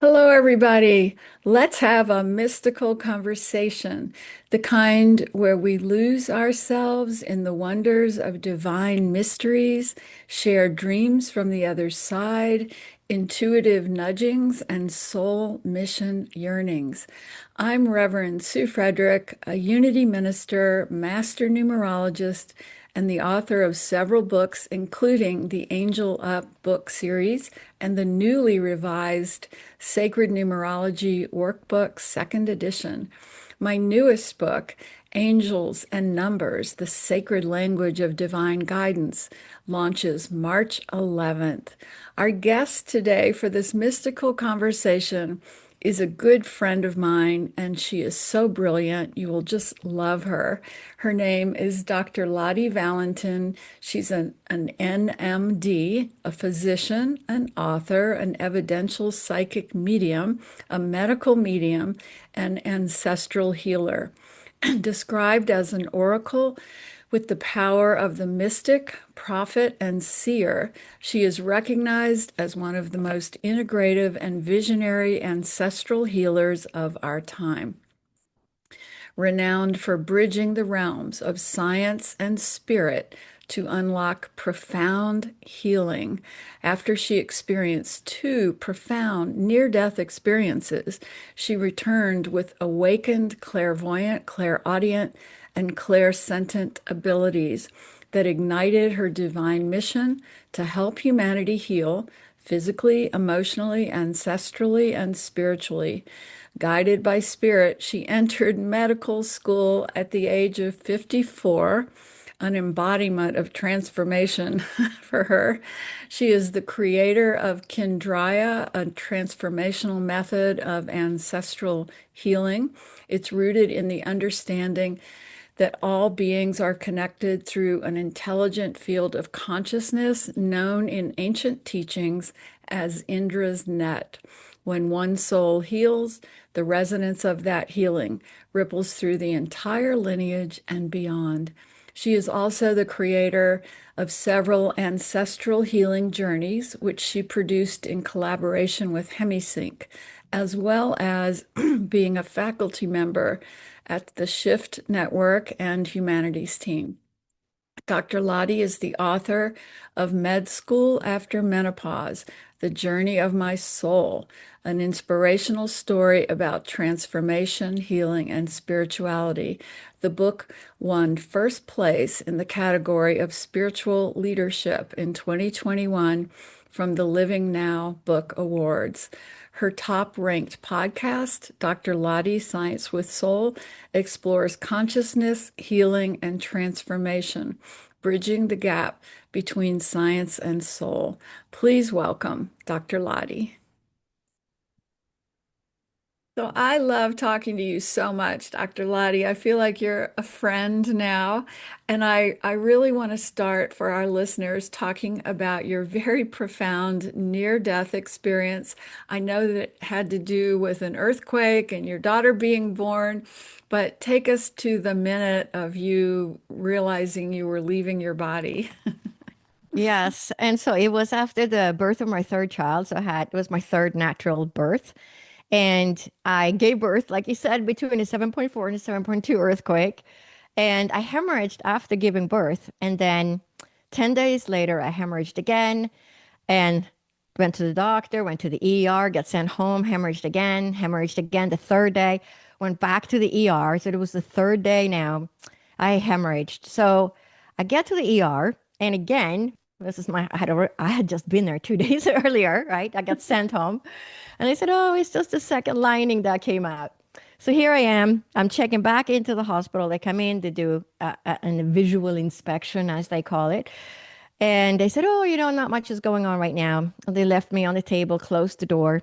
Hello, everybody. Let's have a mystical conversation, the kind where we lose ourselves in the wonders of divine mysteries, share dreams from the other side, intuitive nudgings, and soul mission yearnings. I'm Reverend Sue Frederick, a Unity minister, master numerologist, and the author of several books, including the Angel Up book series and the newly revised Sacred Numerology Workbook, second edition. My newest book, Angels and Numbers, The Sacred Language of Divine Guidance, launches March 11th. Our guest today for this mystical conversation is a good friend of mine, and she is so brilliant. You will just love her. Her name is Dr. Lotte Valentin. She's an NMD, a physician, an author, an evidential psychic medium, a medical medium, and ancestral healer. Described as an oracle with the power of the mystic, prophet, and seer, she is recognized as one of the most integrative and visionary ancestral healers of our time. Renowned for bridging the realms of science and spirit to unlock profound healing. After she experienced two profound near-death experiences, she returned with awakened clairvoyant, clairaudient, and clairsentient abilities that ignited her divine mission to help humanity heal physically, emotionally, ancestrally, and spiritually. Guided by spirit, she entered medical school at the age of 54, an embodiment of transformation for her. She is the creator of Kindrya, a transformational method of ancestral healing. It's rooted in the understanding that all beings are connected through an intelligent field of consciousness known in ancient teachings as Indra's net. When one soul heals, the resonance of that healing ripples through the entire lineage and beyond. She is also the creator of several ancestral healing journeys, which she produced in collaboration with HemiSync, as well as being a faculty member at the Shift Network and Humanities team. Dr. Lotte is the author of Med School After Menopause, The Journey of My Soul, an inspirational story about transformation, healing, and spirituality. The book won first place in the category of spiritual leadership in 2021 from the Living Now Book Awards. Her top-ranked podcast, Dr. Lotte Science with Soul, explores consciousness, healing, and transformation, bridging the gap between science and soul. Please welcome Dr. Lotte. So I love talking to you so much, Dr. Lotte. I feel like you're a friend now. And I really want to start for our listeners talking about your very profound near-death experience. I know that it had to do with an earthquake and your daughter being born, but take us to the minute of you realizing you were leaving your body. Yes. And so it was after the birth of my third child. It was my third natural birth. And I gave birth, like you said, between a 7.4 and a 7.2 earthquake. And I hemorrhaged after giving birth. And then 10 days later, I hemorrhaged again and went to the doctor, went to the ER, got sent home, hemorrhaged again the third day, went back to the ER. So it was the third day now. I hemorrhaged. So I get to the ER, and again, I had just been there 2 days earlier, right? I got sent home, and they said, "Oh, it's just the second lining that came out." So here I am. I'm checking back into the hospital. They come in to do a visual inspection, as they call it. And they said, "Oh, not much is going on right now." And they left me on the table, closed the door,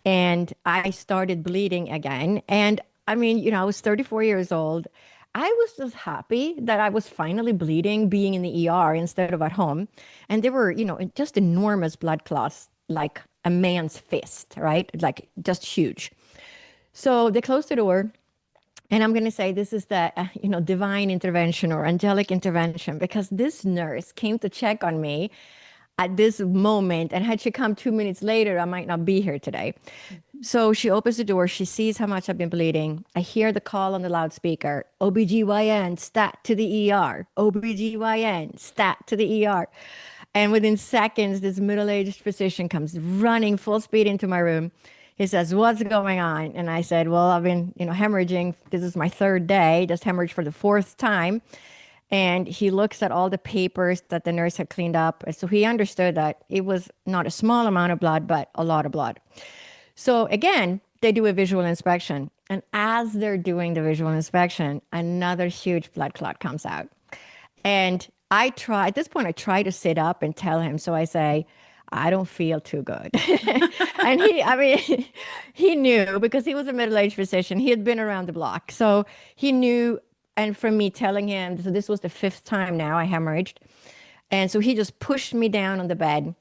and I started bleeding again. And I mean, I was 34 years old. I was just happy that I was finally bleeding, being in the ER instead of at home. And there were, just enormous blood clots, like a man's fist, right? Like just huge. So they closed the door. And I'm going to say this is the, divine intervention or angelic intervention, because this nurse came to check on me at this moment. And had she come 2 minutes later, I might not be here today. So she opens the door. She sees how much I've been bleeding. I hear the call on the loudspeaker. OBGYN, stat to the ER. OBGYN, stat to the ER. And within seconds, this middle-aged physician comes running full speed into my room. He says, "What's going on?" And I said, "Well, I've been, hemorrhaging. This is my third day, just hemorrhaged for the fourth time." And he looks at all the papers that the nurse had cleaned up. And so he understood that it was not a small amount of blood, but a lot of blood. So again, they do a visual inspection. And as they're doing the visual inspection, another huge blood clot comes out. And at this point, I try to sit up and tell him. So I say, "I don't feel too good." And I mean, he knew because he was a middle-aged physician. He had been around the block. So he knew. And from me telling him, so this was the fifth time now I hemorrhaged. And so he just pushed me down on the bed.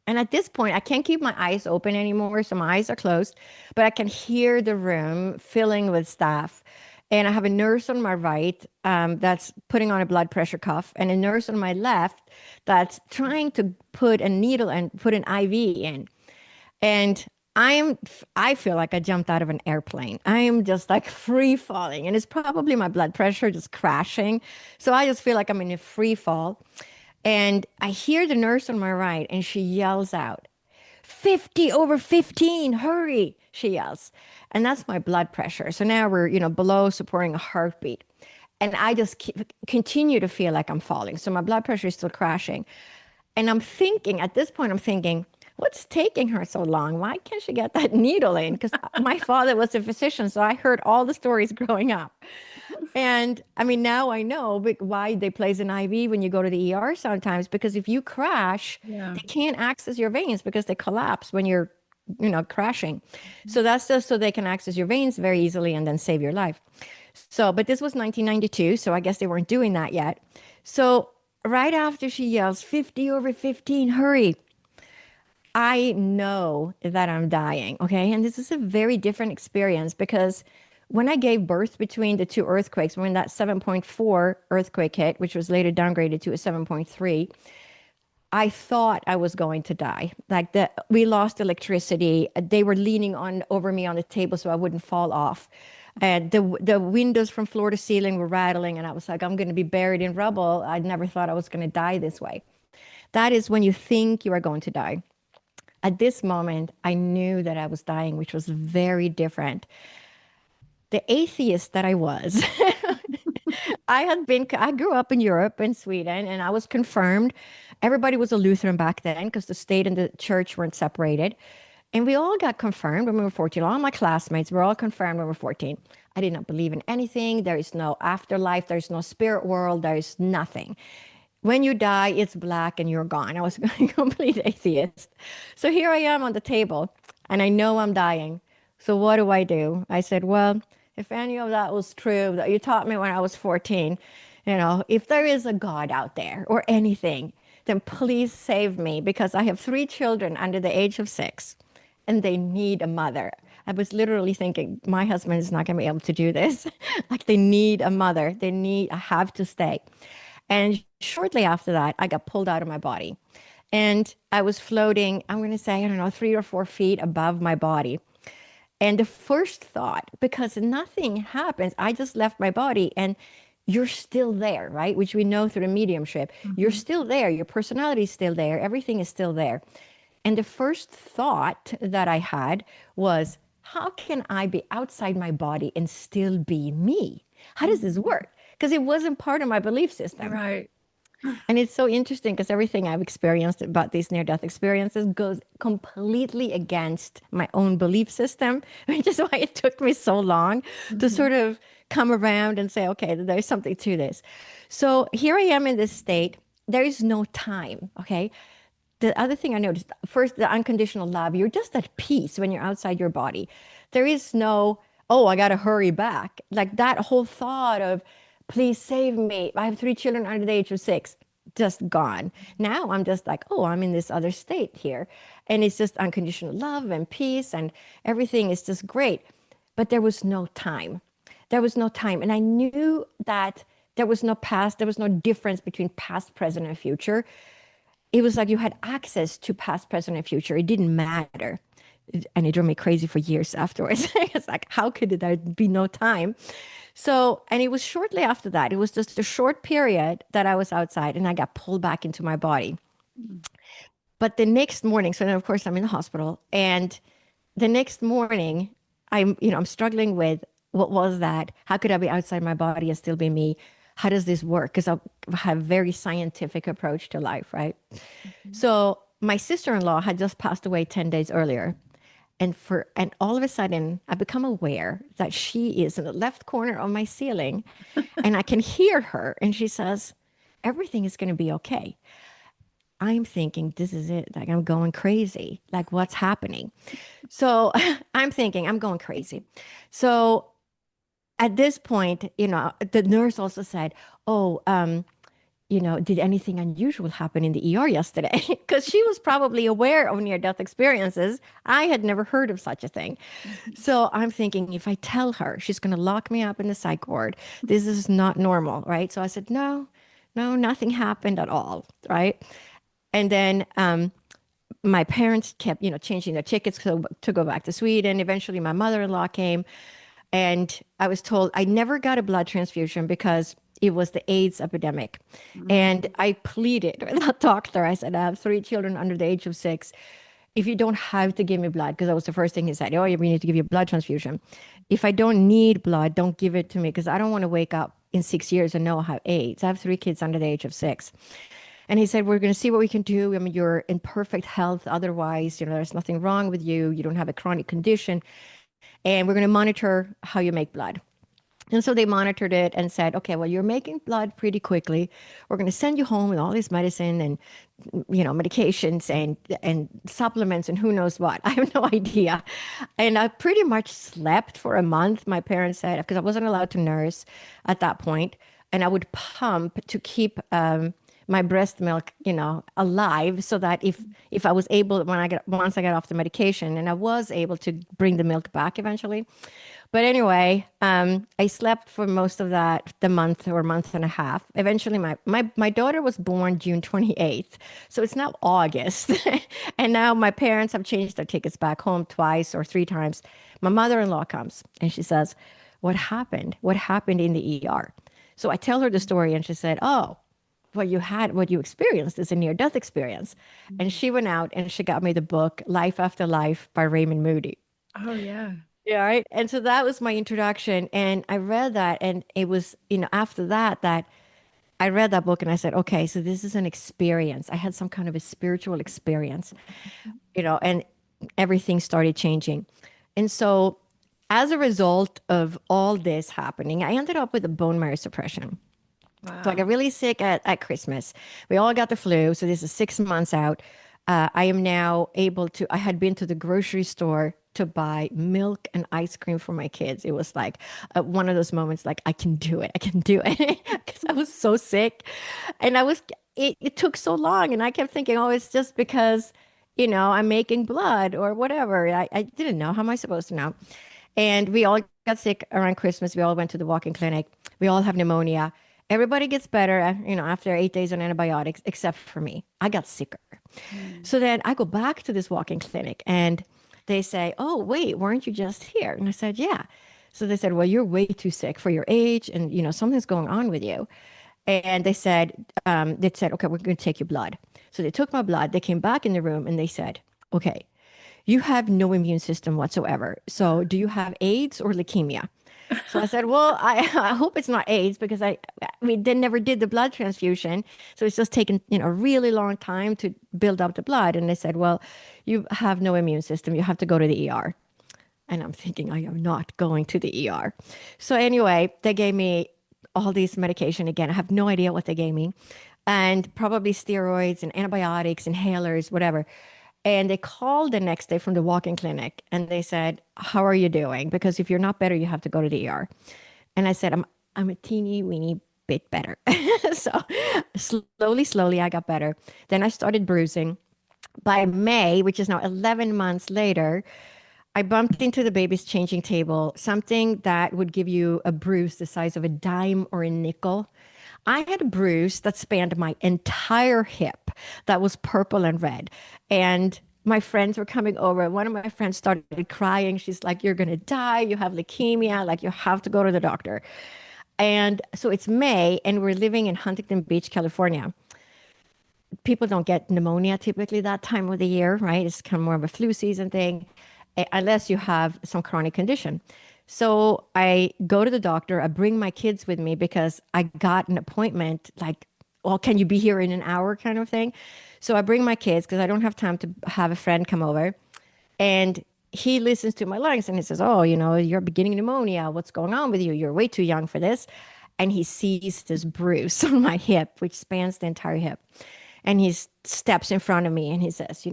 And at this point, I can't keep my eyes open anymore. So my eyes are closed, but I can hear the room filling with staff. And I have a nurse on my right that's putting on a blood pressure cuff, and a nurse on my left that's trying to put a needle and put an IV in. And I'm, I feel like I jumped out of an airplane. I am just like free falling, and it's probably my blood pressure just crashing. So I just feel like I'm in a free fall. And I hear the nurse on my right, and she yells out, 50 over 15, hurry, she yells. And that's my blood pressure. So now we're, below supporting a heartbeat. And I just continue to feel like I'm falling. So my blood pressure is still crashing. And at this point, I'm thinking, what's taking her so long? Why can't she get that needle in? Because my father was a physician, so I heard all the stories growing up. And I mean, now I know why they place an IV when you go to the ER sometimes, because if you crash, Yeah. they can't access your veins because they collapse when you're, crashing. So that's just so they can access your veins very easily and then save your life. So, but this was 1992, so I guess they weren't doing that yet. So right after she yells, 50 over 15, hurry, I know that I'm dying. Okay. And this is a very different experience because when I gave birth between the two earthquakes, when that 7.4 earthquake hit, which was later downgraded to a 7.3, I thought I was going to die. Like we lost electricity. They were leaning on over me on the table so I wouldn't fall off. And the windows from floor to ceiling were rattling, and I was like, I'm going to be buried in rubble. I never thought I was going to die this way. That is when you think you are going to die. At this moment, I knew that I was dying, which was very different. The atheist that I was, I grew up in Europe, in Sweden, and I was confirmed. Everybody was a Lutheran back then because the state and the church weren't separated. And we all got confirmed when we were 14. All my classmates were all confirmed when we were 14. I did not believe in anything. There is no afterlife. There is no spirit world. There is nothing. When you die, it's black and you're gone. I was a complete atheist. So here I am on the table, and I know I'm dying. So what do? I said, well, if any of that was true that you taught me when I was 14, if there is a God out there or anything, then please save me because I have three children under the age of 6 and they need a mother. I was literally thinking, my husband is not going to be able to do this. Like they need a mother. I have to stay. And shortly after that, I got pulled out of my body. And I was floating, I'm going to say, I don't know, 3 or 4 feet above my body. And the first thought, because nothing happens, I just left my body and you're still there, right? Which we know through the mediumship. You're Mhm. still there. Your personality is still there. Everything is still there. And the first thought that I had was, how can I be outside my body and still be me? How does this Mhm. work? Because it wasn't part of my belief system. Right. And it's so interesting because everything I've experienced about these near death experiences goes completely against my own belief system, which is why it took me so long to Mhm. sort of come around and say, okay, there's something to this. So here I am in this state. There is no time. Okay. The other thing I noticed first, the unconditional love, you're just at peace when you're outside your body. There is no, oh, I got to hurry back. Like that whole thought of, please save me. I have three children under the age of 6, just gone. Now I'm just like, oh, I'm in this other state here. And it's just unconditional love and peace, and everything is just great. But there was no time. There was no time. And I knew that there was no past, there was no difference between past, present, and future. It was like you had access to past, present, and future. It didn't matter. And it drove me crazy for years afterwards. It's like, how could there be no time? So, and it was shortly after that, it was just a short period that I was outside and I got pulled back into my body. Mm. But the next morning, so then of course I'm in the hospital, and the next morning I'm struggling with what was that? How could I be outside my body and still be me? How does this work? Because I have a very scientific approach to life, right? So my sister-in-law had just passed away 10 days earlier. And all of a sudden I become aware that she is in the left corner of my ceiling and I can hear her and she says, everything is going to be okay. I'm thinking, this is it. Like, I'm going crazy. Like, what's happening? So I'm thinking, I'm going crazy. So at this point, the nurse also said, oh, did anything unusual happen in the ER yesterday? Because she was probably aware of near-death experiences. I had never heard of such a thing. So I'm thinking, if I tell her, she's going to lock me up in the psych ward. This is not normal, right? So I said, no, no, nothing happened at all, right? And then my parents kept, changing their tickets to go back to Sweden. Eventually, my mother-in-law came, and I was told I never got a blood transfusion because it was the AIDS epidemic. And Mm. I pleaded with that doctor. I said, I have 3 children under the age of 6. If you don't have to give me blood, because that was the first thing he said, oh, you need to give you a blood transfusion. If I don't need blood, don't give it to me because I don't want to wake up in 6 years and know I have AIDS. I have 3 kids under the age of 6. And he said, we're going to see what we can do. I mean, you're in perfect health. Otherwise, there's nothing wrong with you. You don't have a chronic condition. And we're going to monitor how you make blood. And so they monitored it and said, okay, well, you're making blood pretty quickly. We're going to send you home with all this medicine and, medications and supplements and who knows what. I have no idea. And I pretty much slept for a month, my parents said, because I wasn't allowed to nurse at that point. And I would pump to keep my breast milk, alive, so that if I was able, once I got off the medication, and I was able to bring the milk back eventually. But anyway, I slept for most of the month or month and a half. Eventually, my daughter was born June 28th. So it's now August. And now my parents have changed their tickets back home twice or 3 times. My mother-in-law comes and she says, what happened? What happened in the ER? So I tell her the story and she said, oh, what you experienced is a near-death experience. And Mm. she went out and she got me the book, Life After Life by Raymond Moody. Oh, yeah. Yeah, right. And so that was my introduction. And I read that. And it was, after that I read that book and I said, okay, so this is an experience. I had some kind of a spiritual experience, and everything started changing. And so as a result of all this happening, I ended up with a bone marrow suppression. So I got Wow. really sick at Christmas. We all got the flu. So this is 6 months out. I am now able to, I had been to the grocery store to buy milk and ice cream for my kids. It was like one of those moments like, I can do it. I can do it. Because I was so sick. And it took so long. And I kept thinking, oh, it's just because, I'm making blood or whatever. I didn't know. How am I supposed to know? And we all got sick around Christmas. We all went to the walk-in clinic. We all have pneumonia. Everybody gets better, after 8 days on antibiotics, except for me. I got sicker. Mm. So then I go back to this walk-in clinic and they say, oh, wait, weren't you just here? And I said, yeah. So they said, well, you're way too sick for your age and, something's going on with you. And they said, okay, we're going to take your blood. So they took my blood. They came back in the room and they said, okay, you have no immune system whatsoever. So do you have AIDS or leukemia? So I said, well, I hope it's not AIDS because we never did the blood transfusion. So it's just taken, a really long time to build up the blood. And they said, well, you have no immune system. You have to go to the ER. And I'm thinking, I am not going to the ER. So anyway, they gave me all these medication again. I have no idea what they gave me. And probably steroids and antibiotics, inhalers, whatever. And they called the next day from the walk-in clinic and they said, how are you doing? Because if you're not better, you have to go to the ER. And I said, I'm a teeny weeny bit better. So slowly, I got better. Then I started bruising. By May, which is now 11 months later, I bumped into the baby's changing table, something that would give you a bruise the size of a dime or a nickel. I had a bruise that spanned my entire hip that was purple and red. And my friends were coming over. One of my friends started crying. She's like, "You're gonna die. You have leukemia. Like, you have to go to the doctor." And so it's May, and we're living in Huntington Beach, California. People don't get pneumonia typically that time of the year, right? It's kind of more of a flu season thing, unless you have some chronic condition. So I go to the doctor. I bring my kids with me because I got an appointment, like, well, can you be here in an hour kind of thing? So I bring my kids because I don't have time to have a friend come over. And he listens to my lungs and he says, "Oh, you're beginning pneumonia. What's going on with you? You're way too young for this." And he sees this bruise on my hip, which spans the entire hip. And he steps in front of me and he says,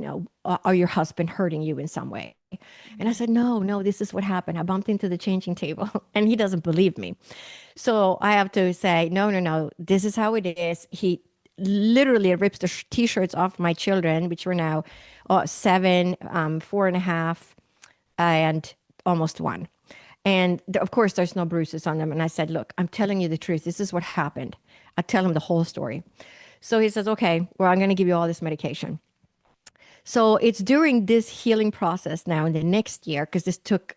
"Are your husband hurting you in some way?" And I said, "No, no, this is what happened. I bumped into the changing table." And he doesn't believe me. So I have to say, "No, no, no, this is how it is." He literally rips the t-shirts off my children, which were now 7, 4.5, and almost 1. And of course, there's no bruises on them. And I said, "Look, I'm telling you the truth. This is what happened." I tell him the whole story. So he says, "Okay, well, I'm going to give you all this medication." So it's during this healing process now in the next year, because it took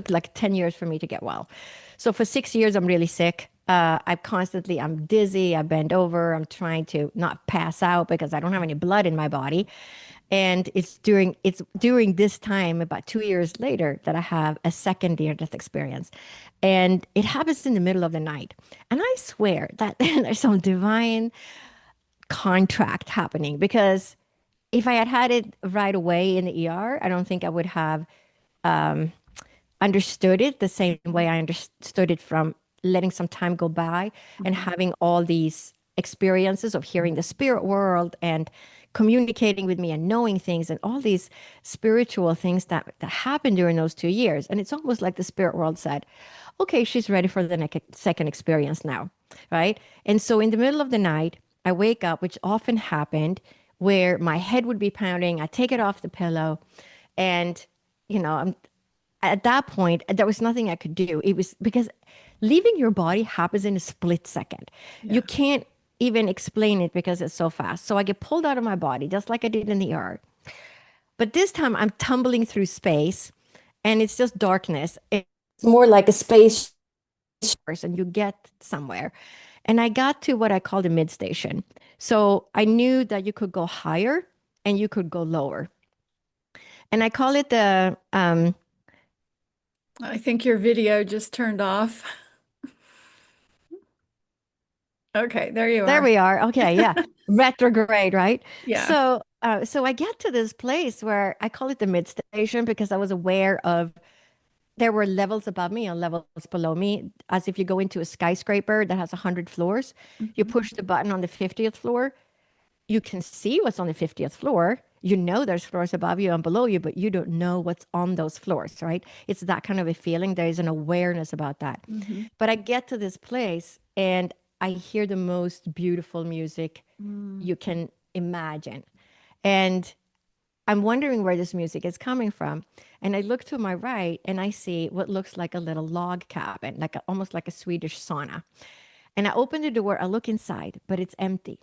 like 10 years for me to get well. So for 6 years, I'm really sick. I'm dizzy, I bend over, I'm trying to not pass out because I don't have any blood in my body. And it's during this time, about 2 years later, that I have a second near death experience. And it happens in the middle of the night. And I swear that there's some divine contract happening, because if I had had it right away in the ER, I don't think I would have understood it the same way I understood it from letting some time go by and Mhm. having all these experiences of hearing the spirit world and communicating with me and knowing things and all these spiritual things that happened during those 2 years. And it's almost like the spirit world said, "Okay, she's ready for the next second experience now." Right. And so in the middle of the night, I wake up, which often happened, where my head would be pounding. I take it off the pillow, and I'm at that point, there was nothing I could do. It was because leaving your body happens in a split second. You Yeah. can't even explain it because it's so fast. So I get pulled out of my body, just like I did in the yard. But this time I'm tumbling through space, and it's just darkness. It's more like a space and you get somewhere. And I got to what I call the mid station. So I knew that you could go higher and you could go lower. And I call it I think your video just turned off. Okay, there you there are. we are. Okay, yeah. Retrograde, right? Yeah. So I get to this place where I call it the mid station because I was aware of there were levels above me and levels below me, as if you go into a skyscraper that has 100 floors. You Mhm. push the button on the 50th floor, you can see what's on the 50th floor. You know there's floors above you and below you, but you don't know what's on those floors, right? It's that kind of a feeling. There is an awareness about that. Mhm. But I get to this place and I hear the most beautiful music Mm. you can imagine. And I'm wondering where this music is coming from. And I look to my right and I see what looks like a little log cabin, almost like a Swedish sauna. And I open the door, I look inside, but it's empty.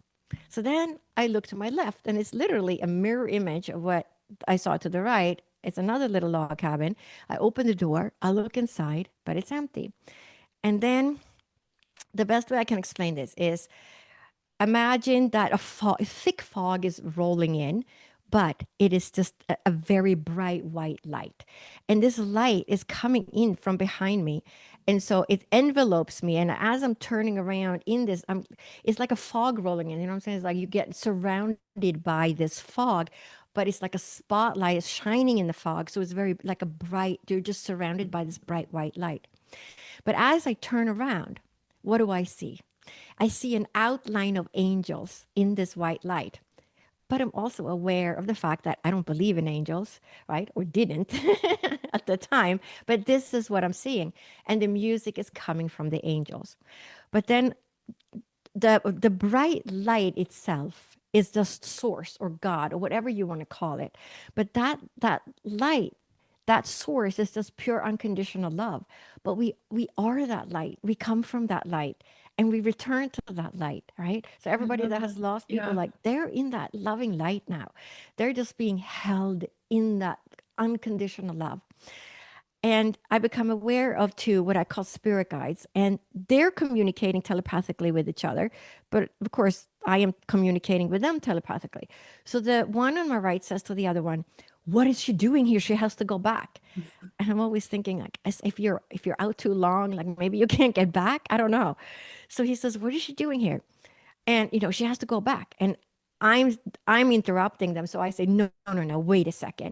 So then I look to my left, and it's literally a mirror image of what I saw to the right. It's another little log cabin. I open the door, I look inside, but it's empty. And then the best way I can explain this is imagine that a thick fog is rolling in, but it is just a very bright white light. And this light is coming in from behind me. And so it envelopes me. And as I'm turning around in this, it's like a fog rolling in. You know what I'm saying? It's like you get surrounded by this fog, but it's like a spotlight is shining in the fog. So it's very like a bright, you're just surrounded by this bright white light. But as I turn around, what do I see? I see an outline of angels in this white light. But I'm also aware of the fact that I don't believe in angels, right? Or didn't at the time. But this is what I'm seeing. And the music is coming from the angels. But then the bright light itself is just source or God or whatever you want to call it. But that light, that source is just pure unconditional love. But we are that light. We come from that light. and we return to that light, right? So I everybody love that that. has lost people, Yeah. like they're in that loving light now. They're just being held in that unconditional love. And I become aware of two what I call spirit guides, and they're communicating telepathically with each other. But of course, I am communicating with them telepathically. So the one on my right says to the other one, "What is she doing here? She has to go back." And I'm always thinking, like, as if you're out too long, like maybe you can't get back. I don't know. So he says, "What is she doing here?" And she has to go back. And i'm I'm interrupting them, so I say, no, no, no, no, wait a second.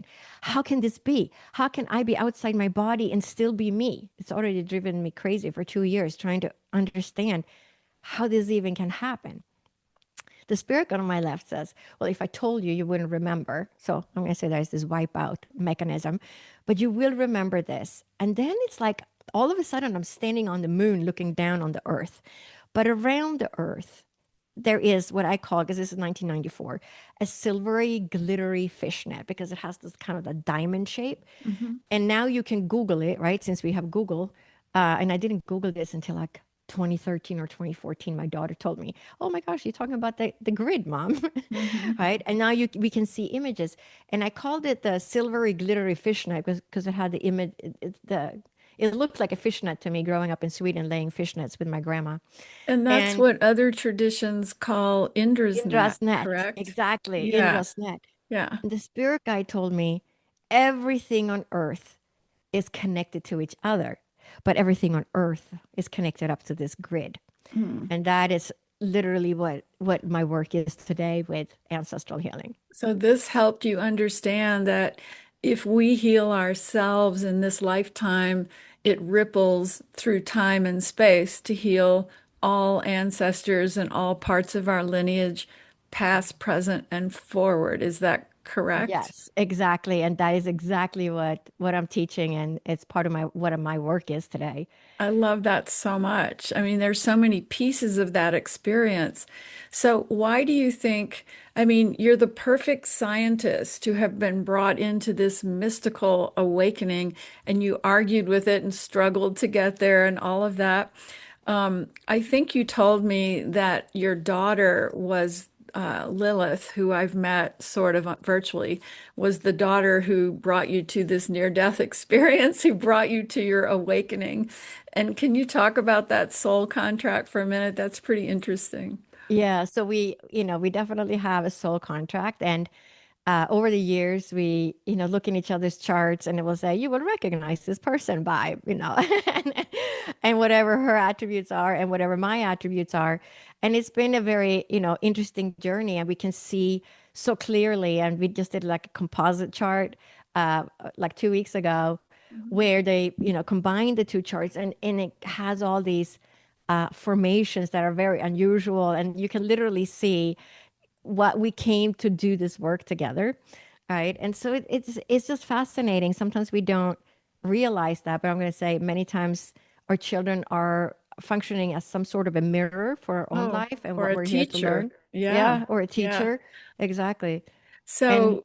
How can this be? How can I be outside my body and still be me? It's already driven me crazy for 2 years trying to understand how this even can happen. The spirit guide on my left says, well, if I told you, you wouldn't remember. So I'm going to say there's this wipeout mechanism, but you will remember this. And then it's like all of a sudden I'm standing on the moon looking down on the earth. But around the earth, there is what I call, because this is 1994, a silvery, glittery fishnet, because it has this kind of a diamond shape. Mhm. And now you can Google it, right? Since we have Google. And I didn't Google this until like 2013 or 2014. My daughter told me, "Oh my gosh, you're talking about the grid, mom." Mhm. Right? And now we can see images. And I called it the silvery, glittery fishnet because it had the image, it looked like a fishnet to me growing up in Sweden, laying fishnets with my grandma. And that's And what other traditions call Indra's net, Indra's net, correct? exactly, Yeah. Indra's net. Yeah. And the spirit guide told me everything on earth is connected to each other, but everything on earth is connected up to this grid. Mm. And that is literally what my work is today with ancestral healing. So this helped you understand that if we heal ourselves in this lifetime, it ripples through time and space to heal all ancestors and all parts of our lineage, past, present, and forward. Is that correct? Yes, exactly. And that is exactly what I'm teaching, and it's part of my work is today. I love that so much. I mean, there's so many pieces of that experience. So, why do you think? I mean, you're the perfect scientist to have been brought into this mystical awakening, and you argued with it and struggled to get there and all of that. I think you told me that your daughter was Lilith, who I've met sort of virtually, was the daughter who brought you to this near-death experience, who brought you to your awakening. And can you talk about that soul contract for a minute? That's pretty interesting. Yeah, so we definitely have a soul contract, and over the years, we look in each other's charts, and it will say you will recognize this person by and whatever her attributes are, and whatever my attributes are, and it's been a very interesting journey, and we can see so clearly, and we just did like a composite chart like 2 weeks ago, Mhm. where they combined the two charts, and it has all these formations that are very unusual, and you can literally see what we came to do this work together, right? And so it's just fascinating. Sometimes we don't realize that, but I'm going to say many times our children are functioning as some sort of a mirror for our own Oh, life and or what a we're here to teacher. learn. Yeah. Yeah, or a Yeah. teacher. Exactly. And So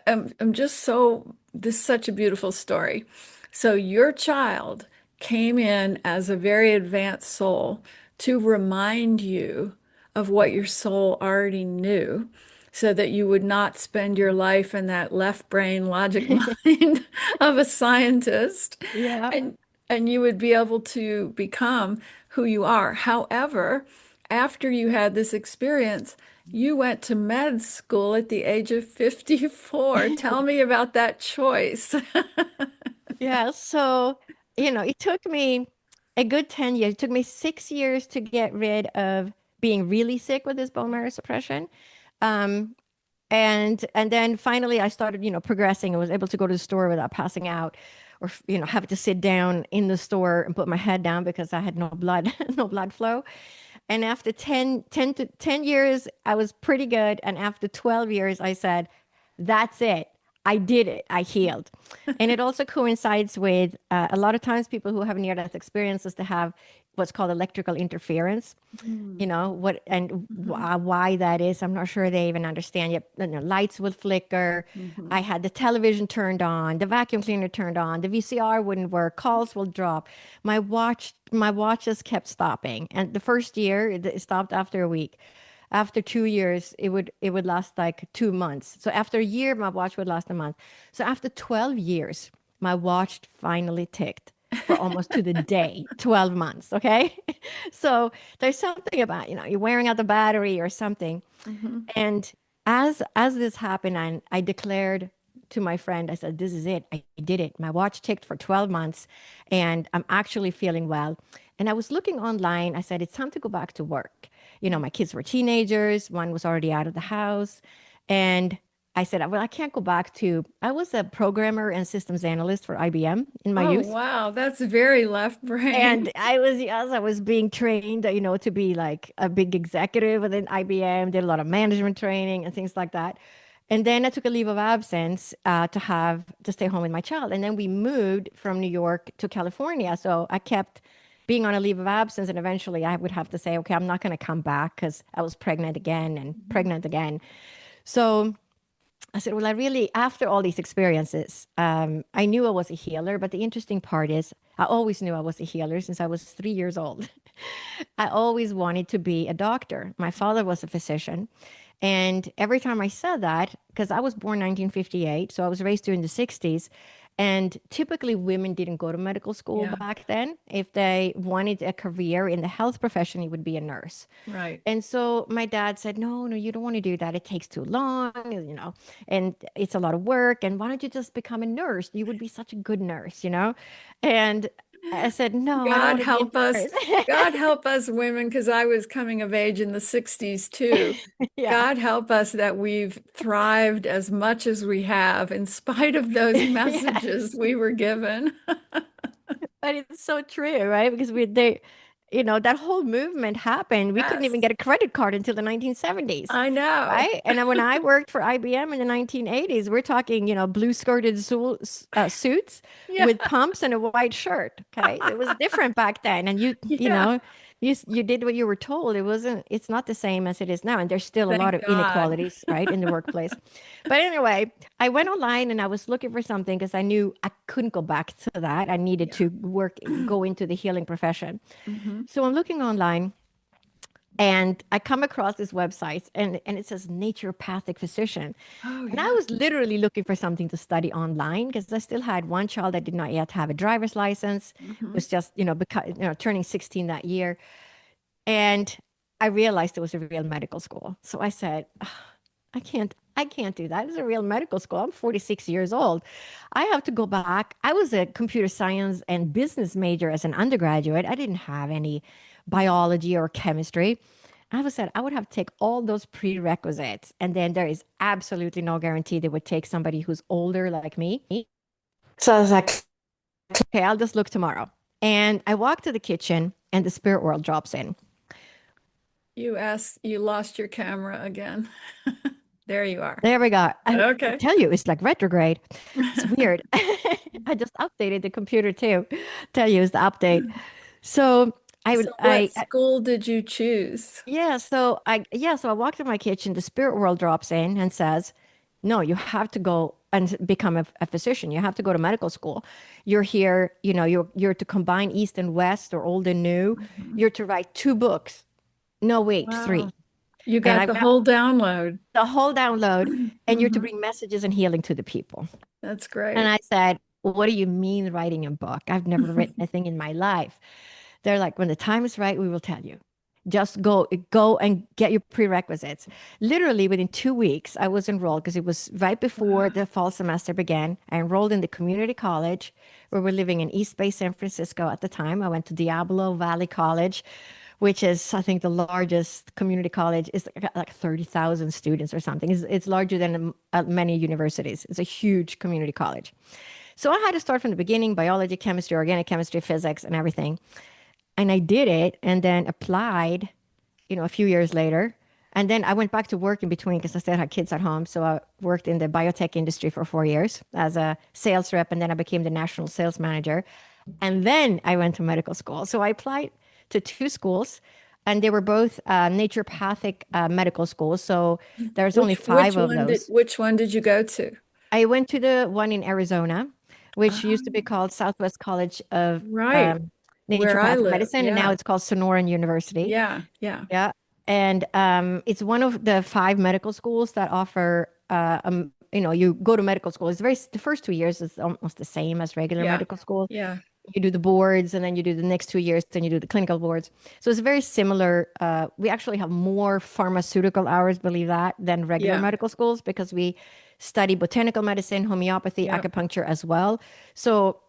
I'm just so, this is such a beautiful story. So your child came in as a very advanced soul to remind you of what your soul already knew so that you would not spend your life in that left brain logic mind of a scientist yeah. and and you would be able to become who you are. However, after you had this experience, you went to med school at the age of 54. Tell me about that choice. Yeah, so, it took me a good 10 years. It took me 6 years to get rid of being really sick with this bone marrow suppression. Um, and then finally I started, progressing. I was able to go to the store without passing out or, have to sit down in the store and put my head down because I had no blood, no blood flow. And after 10 years, I was pretty good. And after 12 years, I said, that's it. I did it. I healed. And it also coincides with a lot of times people who have near-death experiences to have what's called electrical interference. You Mm. know what and Mhm. why that is, I'm not sure they even understand yet. You know, lights would flicker. I Mhm. had the television turned on, the vacuum cleaner turned on, the VCR wouldn't work, calls will drop. My watches kept stopping, and the first year it stopped after a week. After 2 years it would last like 2 months. So after a year my watch would last a month. So after 12 years my watch finally ticked for almost to the day, 12 months. Okay. So there's something about, you're wearing out the battery or something. Mhm. And as this happened, I declared to my friend, I said, this is it. I did it. My watch ticked for 12 months and I'm actually feeling well. And I was looking online. I said, it's time to go back to work. My kids were teenagers. One was already out of the house. And I said, well, I can't go back to, I was a programmer and systems analyst for IBM in my Oh, youth. wow. That's very left brain. And I was being trained, to be like a big executive within IBM, did a lot of management training and things like that. And then I took a leave of absence to stay home with my child. And then we moved from New York to California. So I kept being on a leave of absence. And eventually I would have to say, okay, I'm not going to come back because I was pregnant again and Mhm. pregnant again. So I said, well, after all these experiences, I knew I was a healer. But the interesting part is, I always knew I was a healer since I was 3 years old. I always wanted to be a doctor. My father was a physician. And every time I said that, because I was born 1958, so I was raised during the 60s, and typically women didn't go to medical school Yeah, back then. If they wanted a career in the health profession, it would be a nurse. right. And so my dad said, no, no, you don't want to do that. It takes too long, and it's a lot of work. And why don't you just become a nurse? You would be such a good nurse. And I said, no, I don't God want to be help a us. nurse. God help us women, because I was coming of age in the 60s too. Yeah. God help us that we've thrived as much as we have in spite of those messages Yes. we were given. But it's so true, right? Because that whole movement happened. We couldn't even Yes, get a credit card until the 1970s, I know. right? And then when I worked for IBM in the 1980s, we're talking, blue skirted suits Yeah, with pumps and a white shirt. Okay. It was different back then. And yeah. you did what you were told. It's not the same as it is now. And there's still a lot Thank of God. inequalities, right, in the workplace. But anyway, I went online and I was looking for something because I knew I couldn't go back to that. I needed Yeah. to go into the healing profession. Hmm. So I'm looking online and I come across this website and it says naturopathic physician. Oh, And I yeah. was literally looking for something to study online because I still had one child that did not yet have a driver's license, Hmm. was just, turning 16 that year. And I realized it was a real medical school. So I said, I can't do that. It's a real medical school. I'm 46 years old. I have to go back. I was a computer science and business major as an undergraduate. I didn't have any biology or chemistry. I was said I would have to take all those prerequisites, and then there is absolutely no guarantee they would take somebody who's older like me. So I was like, okay, I'll just look tomorrow. And I walk to the kitchen, and the spirit world drops in. You lost your camera again. There you are. There we go. I Okay. tell you, it's like retrograde. It's weird. I just updated the computer too. Tell you, it's the update. So I So would, what school did you choose? so I walk to my kitchen. The spirit world drops in and says, "No, you have to go and become a physician. You have to go to medical school. You're here. You're to combine East and West or old and new. Mhm. You're to write 2 books. No, wait, Wow. 3." You And got I've the got whole download. the whole download, and you're to Hmm. bring messages and healing to the people. That's And great. I said, what do you mean writing a book? I've never written a thing in my life. They're like, when the time is right, we will tell you. Just go and get your prerequisites. Literally within 2 weeks, I was enrolled because it was right before Wow. the fall semester began. I enrolled in the community college where we're living in East Bay, San Francisco at the time. I went to Diablo Valley College, which is, I think, the largest community college. It's like 30,000 students or something. It's larger than many universities. It's a huge community college. So I had to start from the beginning, biology, chemistry, organic chemistry, physics, and everything. And I did it and then applied, a few years later. And then I went back to work in between because I still had kids at home. So I worked in the biotech industry for 4 years as a sales rep, and then I became the national sales manager. And then I went to medical school. So I applied to two schools, and they were both naturopathic medical schools. So there's only five of those. Which one did you go to? I went to the one in Arizona, which used to be Um, called Southwest College of right, where I Naturopathic live. Medicine, and now Yeah. it's called Sonoran University. Yeah, yeah, Yeah. And it's one of the five medical schools that offer, you go to medical school. The first 2 years is almost the same as regular yeah, medical school. yeah, You do the boards and then you do the next 2 years, then you do the clinical boards. So it's very similar. We actually have more pharmaceutical hours, believe that, than regular yeah, medical schools because we study botanical medicine, homeopathy, yeah. acupuncture as well. So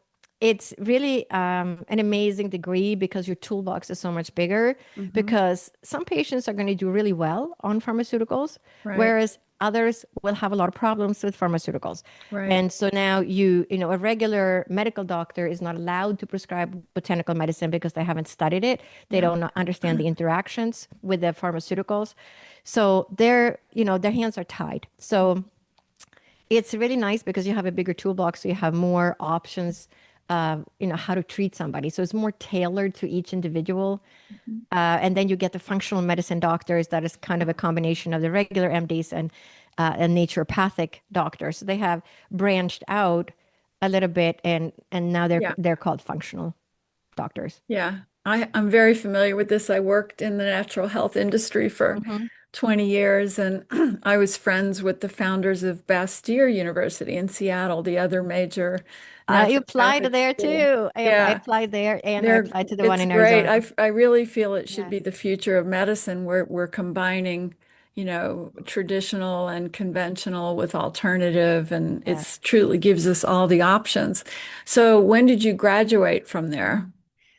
it's really an amazing degree because your toolbox is so much bigger. Hmm. Because some patients are going to do really well on pharmaceuticals, Right, whereas others will have a lot of problems with pharmaceuticals. right. And so now a regular medical doctor is not allowed to prescribe botanical medicine because they haven't studied it. They Yeah. don't understand the interactions with the pharmaceuticals. So their hands are tied. So it's really nice because you have a bigger toolbox, so you have more options, how to treat somebody. So it's more tailored to each individual. Mhm. And then you get the functional medicine doctors that is kind of a combination of the regular MDs and naturopathic doctors. So they have branched out a little bit, and now they're Yeah, they're called functional doctors. yeah. I'm very familiar with this. I worked in the natural health industry for Hmm. 20 years, and I was friends with the founders of Bastyr University in Seattle, the other major I applied naturopathic there school. too. I Yeah. applied there, and I applied to the one It's in great. Arizona. I really feel it should Yes, be the future of medicine. We're combining, traditional and conventional with alternative, and yes. it's truly gives us all the options. So when did you graduate from there?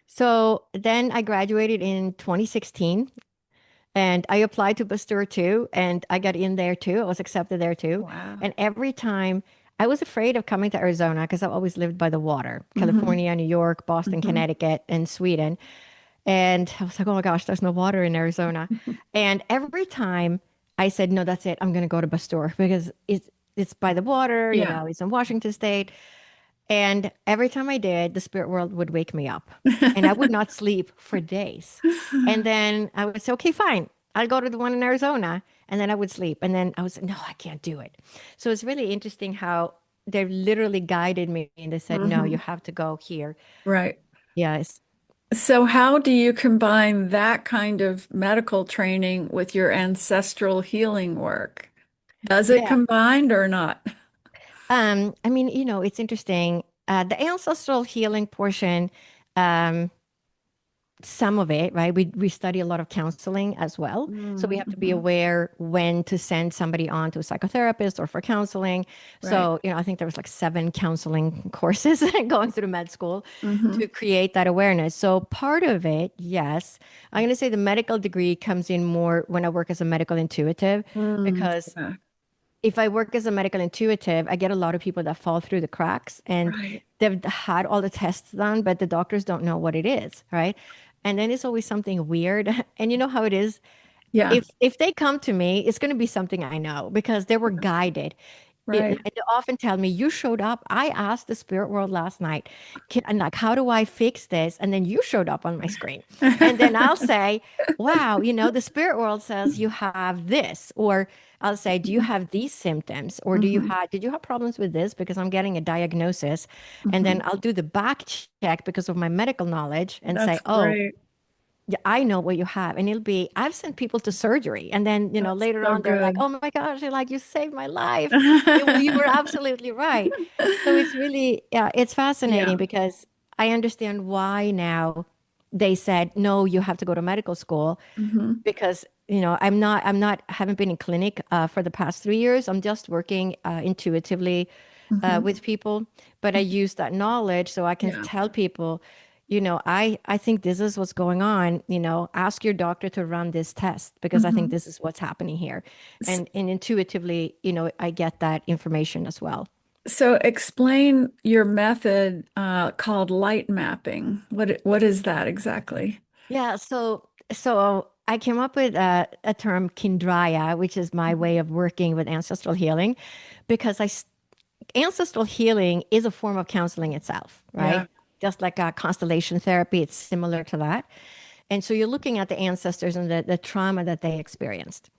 So then I graduated in 2016. And I applied to Pasteur too, and I got in there too. I was accepted there too. Wow. And every time I was afraid of coming to Arizona because I've always lived by the water, Hmm. California, New York, Boston, Hmm. Connecticut, and Sweden. And I was like, oh my gosh, there's no water in Arizona. And every time I said, no, that's it. I'm going to go to Pasteur because it's by the water, Yeah. it's in Washington State. And every time I did, the spirit world would wake me up and I would not sleep for days. And then I would say, okay, fine. I'll go to the one in Arizona. And then I would sleep. And then I was, no, I can't do it. So it's really interesting how they literally guided me and they said, no, you Hmm. have to go here. Right. Yes. So how do you combine that kind of medical training with your ancestral healing work? Does it Yeah. combine or not? I mean, it's interesting. The ancestral healing portion, um, some of it, right? We study a lot of counseling as well. So we have to be Mm-hmm. aware when to send somebody on to a psychotherapist or for counseling. Right. So, I think there was like 7 counseling courses going through med school Mm-hmm. to create that awareness. So part of it, yes, I'm going to say the medical degree comes in more when I work as a medical intuitive, Mm, because yeah. if I work as a medical intuitive, I get a lot of people that fall through the cracks and Right. they've had all the tests done, but the doctors don't know what it is, right? And then it's always something weird. And you know how it is? Yeah. If they come to me, it's going to be something I know because they were guided. And Right. they often tell me, you showed up. I asked the spirit world last night, and like, how do I fix this? And then you showed up on my screen. And then I'll say, wow, the spirit world says you have this. Or I'll say, do you have these symptoms? Or Hmm. did you have problems with this? Because I'm getting a diagnosis. And then Hmm. I'll do the back check because of my medical knowledge and say, That's oh, great. yeah, I know what you have. And I've sent people to surgery. And then, That's later so on, they're like, good. oh my gosh, they're like, you saved my life. You were absolutely right. So it's really, yeah, it's Yeah. fascinating because I understand why now they said, no, you have to go to medical school Hmm. because, haven't been in clinic for the past 3 years. I'm just working intuitively Hmm. with people, but I use that knowledge so I can Yeah. tell people, I think this is what's going on. Ask your doctor to run this test because I think Hmm. this is what's happening here. And intuitively, I get that information as well. So explain your method called light mapping. What is that exactly? Yeah, so I came up with a term Kindraya, which is my way Mhm. of working with ancestral healing, because ancestral healing is a form of counseling itself, Yeah, right? Just like constellation therapy, it's similar to that. And so you're looking at the ancestors and the trauma that they experienced.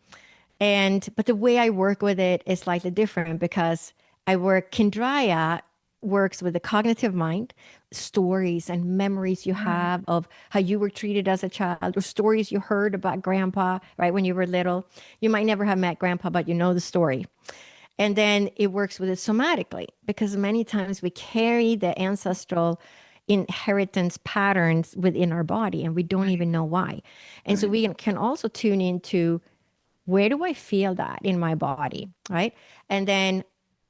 But the way I work with it is slightly different because Kindraya works with the cognitive mind, stories and memories you right, have of how you were treated as a child, or stories you heard about grandpa, right, when you were little. You might never have met grandpa, but you know the story. And then it works with it somatically because many times we carry the ancestral inheritance patterns within our body and we don't right, even know why. And so right. we can also tune into, where do I feel that in my body, right? And then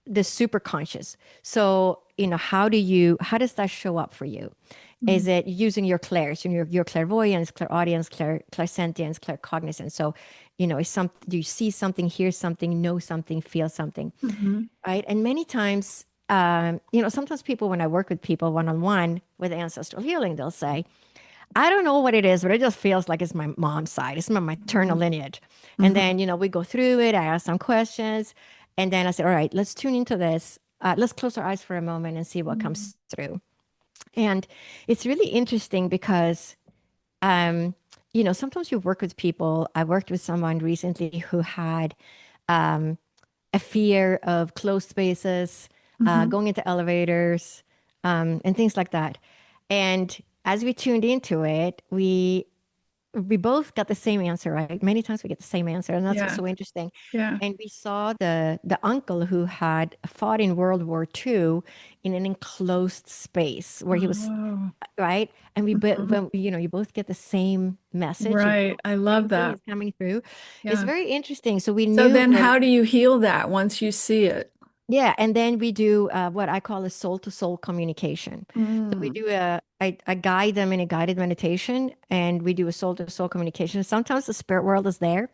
the super conscious. So, how does that show up for you? Is Mm. it using your clairs, your clairvoyance, clairaudience, clairsentience, claircognizance? So, is do you see something, hear something, know something, feel something, Mhm. right? And many times, sometimes people, when I work with people one on one with ancestral healing, they'll say, I don't know what it is, but it just feels like it's my mom's side. It's my maternal Mhm. lineage. And Mhm. then, we go through it. I ask some questions. And then I said, all right, let's tune into this. Let's close our eyes for a moment and see what Mhm. comes through. And it's really interesting because, um, sometimes you work with people. I worked with someone recently who had a fear of closed spaces, Mhm. going into elevators, and things like that. And as we tuned into it, we both got the same answer, right? Many times we get the same answer, and that's what's Yeah, so interesting. yeah. And we saw the uncle who had fought in World War II in an enclosed space where he was, Oh, right. And mhm. when you both get the same message, Right. I love same thing that. is coming through. It's Yeah. very interesting. So we So knew then when how do you heal that once you see it? Yeah, and then we do what I call a soul-to-soul communication. So we Mm. do I guide them in a guided meditation, and we do a soul-to-soul communication. Sometimes the spirit world is there,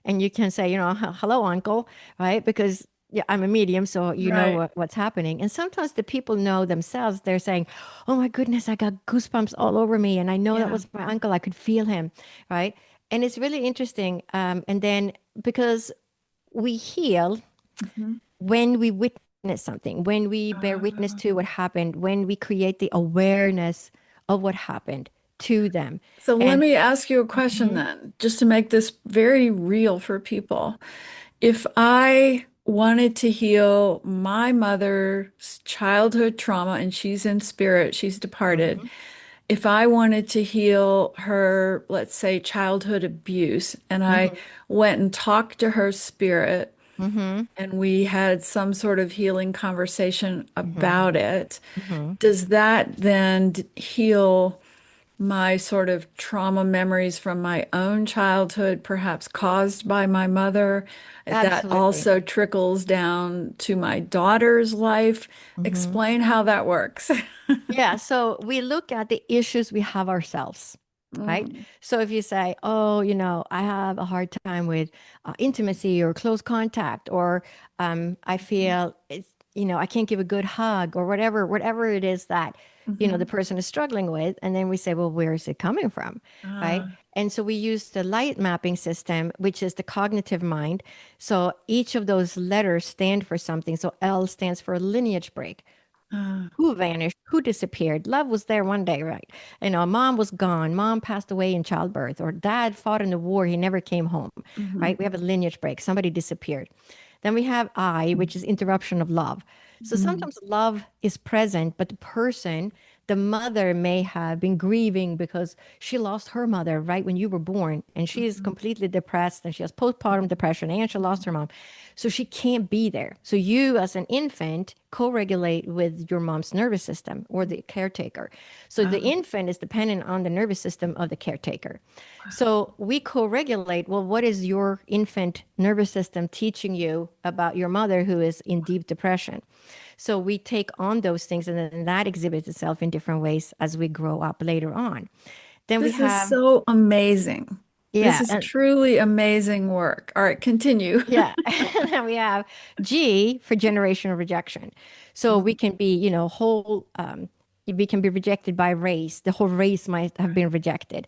and you can say, hello, uncle, right? Because yeah, I'm a medium, so you know Right. what's happening. And sometimes the people know themselves. They're saying, "Oh my goodness, I got goosebumps all over me, and I know that Yeah. was my uncle. I could feel him," right? And it's really interesting. And then because we heal Mhm. when we witness something, when we bear witness Uh, to what happened, when we create the awareness of what happened to them. so let And me ask you a question Mhm. then, just to make this very real for people. If I wanted to heal my mother's childhood trauma and she's in spirit, she's departed. Mhm. If I wanted to heal her, let's say, childhood abuse, and I Mhm. went and talked to her spirit Mhm. and we had some sort of healing conversation Mhm. about it, Mhm. does that then heal my sort of trauma memories from my own childhood, perhaps caused by my mother? That Absolutely. also trickles down to my daughter's life. Mhm. Explain how that works. Yeah, so we look at the issues we have ourselves, right? Mm, So if you say, oh, I have a hard time with intimacy or close contact, or I feel I can't give a good hug, or whatever it is that, the mhm. person is struggling with. And then we say, well, where is it coming from? Right? Ah, And so we use the light mapping system, which is the cognitive mind. So each of those letters stand for something. So L stands for lineage break. ah, Who vanished? Who disappeared? Love was there one day, right? Mom was gone. Mom passed away in childbirth, or dad fought in the war. He never came home, mhm, right? We have a lineage break. Somebody disappeared. Then we have I, which is interruption of love. So mm, sometimes love is present, but the mother may have been grieving because she lost her mother right when you were born, and she is mhm, completely depressed and she has postpartum depression and she lost her mhm. mom. So she can't be there. So you, as an infant, co-regulate with your mom's nervous system or the caretaker. So the Ah, infant is dependent on the nervous system of the caretaker. So we co-regulate. Well, what is your infant nervous system teaching you about your mother who is in deep depression? So we take on those things, and then that exhibits itself in different ways as we grow up later on. Then we this is have, so amazing. This yeah, is and truly amazing work. All right, continue. yeah. And then we have G for generational rejection. So we Mm, can be, we can be rejected by race. The whole race might have been rejected.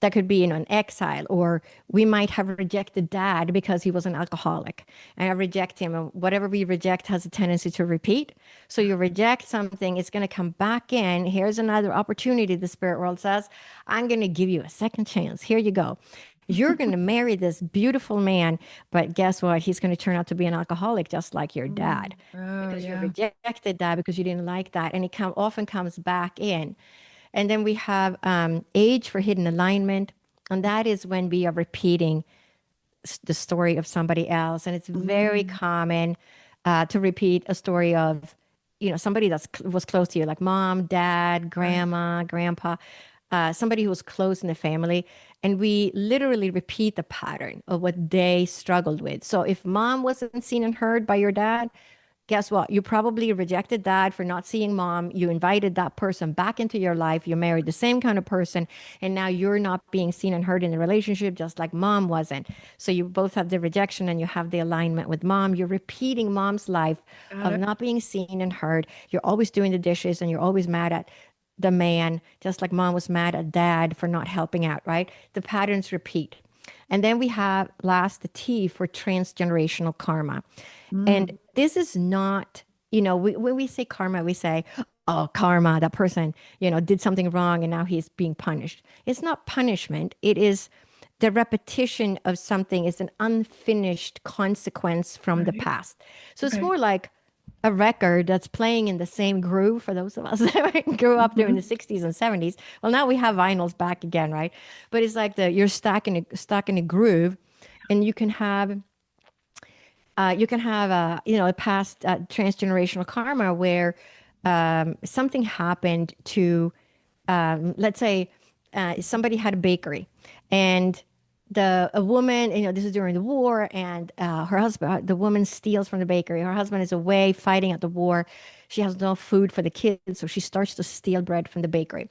that could be, an exile, or we might have rejected dad because he was an alcoholic. And I reject him. And whatever we reject has a tendency to repeat. So you reject something, it's going to come back in. Here's another opportunity, the spirit world says. I'm going to give you a second chance. Here you go. You're going to marry this beautiful man, but guess what? He's going to turn out to be an alcoholic just like your dad Oh, because you yeah. rejected that because you didn't like that. And it often comes back in. And then we have age for hidden alignment. And that is when we are repeating the story of somebody else. And it's very Mm, common to repeat a story of, somebody that was close to you, like mom, dad, right. grandma, grandpa, somebody who was close in the family. And we literally repeat the pattern of what they struggled with. So if mom wasn't seen and heard by your dad, guess what? You probably rejected dad for not seeing mom. You invited that person back into your life. You married the same kind of person. And now you're not being seen and heard in the relationship, just like mom wasn't. So you both have the rejection and you have the alignment with mom. You're repeating mom's life Got of it. not being seen and heard. You're always doing the dishes and you're always mad at the man, just like mom was mad at dad for not helping out, right? The patterns repeat. And then we have last the T for transgenerational karma. And Mm, this is not, when we say karma, we say, oh, karma, that person, did something wrong and now he's being punished. It's not punishment. It is the repetition of something is an unfinished consequence from the right. past. So it's Right. more like a record that's playing in the same groove for those of us that grew up during the Mhm. 60s and 70s. Well, now we have vinyls back again, right? But it's like you're stuck in a groove, and you can have a past transgenerational karma where something happened to, let's say, somebody had a bakery, and a woman, this is during the war, and her husband, the woman steals from the bakery. Her husband is away fighting at the war. She has no food for the kids, so she starts to steal bread from the bakery.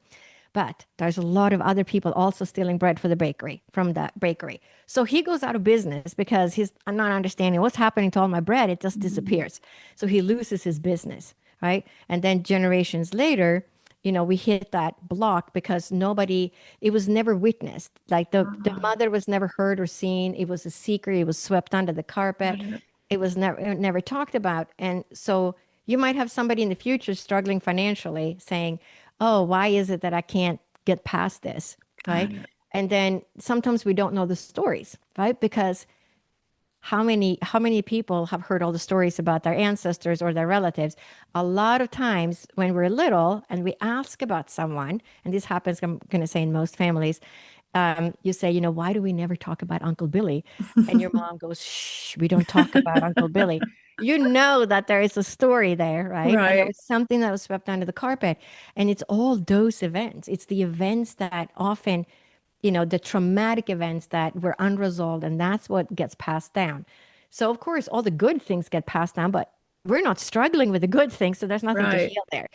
But there's a lot of other people also stealing bread for the bakery from that bakery. So he goes out of business because he's not understanding what's happening to all my bread. It just Mhm. disappears. So he loses his business, right? And then generations later, we hit that block because it was never witnessed. Like the Ah, mother was never heard or seen. It was a secret. It was swept under the carpet. got it. It was never talked about. And so you might have somebody in the future struggling financially saying, oh, why is it that I can't get past this? Got Right. it. And then sometimes we don't know the stories, right? Because how many people have heard all the stories about their ancestors or their relatives? A lot of times when we're little and we ask about someone, and this happens, I'm going to say in most families, you say, why do we never talk about Uncle Billy? And your mom goes, shh, we don't talk about Uncle Billy. You know that there is a story there, right? And there Right. was something that was swept under the carpet. And it's all those events. It's the events that often, the traumatic events that were unresolved, and that's what gets passed down. So, of course, all the good things get passed down, but we're not struggling with the good things, so there's nothing to Right. heal there.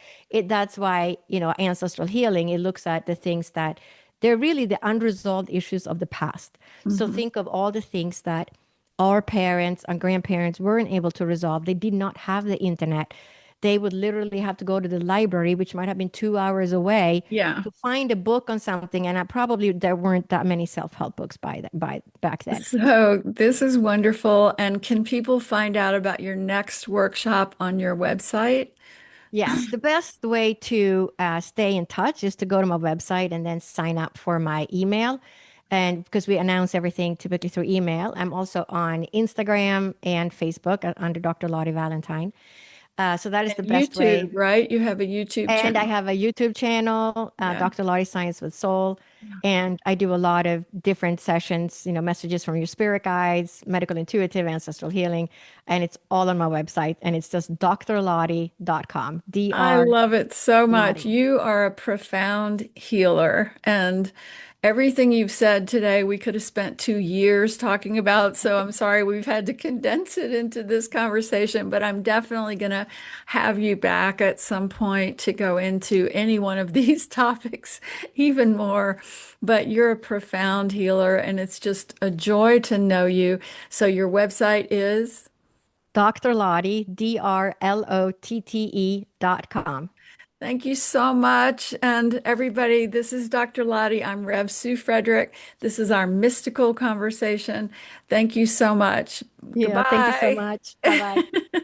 That's why, ancestral healing, it looks at the things that they're really the unresolved issues of the past. So Hmm. think of all the things that our parents and grandparents weren't able to resolve. They did not have the internet. They would literally have to go to the library, which might have been 2 hours away, Yeah. to find a book on something. And probably there weren't that many self-help books by back then. So this is wonderful. And can people find out about your next workshop on your website? Yes, the best way to stay in touch is to go to my website and then sign up for my email. And because we announce everything typically through email, I'm also on Instagram and Facebook under Dr. Lotte Valentin. So that is the And best way. YouTube, right? You have a YouTube And I channel. have a YouTube channel, Yeah. Dr. Lottie Science with Soul. And I do a lot of different sessions, messages from your spirit guides, medical intuitive, ancestral healing. And it's all on my website. And it's just drlottie.com. I Dr. love it so much. Lottie. You are a profound healer, and everything you've said today, we could have spent 2 years talking about. So I'm sorry we've had to condense it into this conversation, but I'm definitely going to have you back at some point to go into any one of these topics even more. But you're a profound healer, and it's just a joy to know you. So your website is? Dr. Lottie, DRLOTTE.com. Thank you so much. And everybody, this is Dr. Lottie. I'm Rev Sue Frederick. This is our mystical conversation. Thank you so much. Yeah, thank you so Goodbye. much. Bye bye.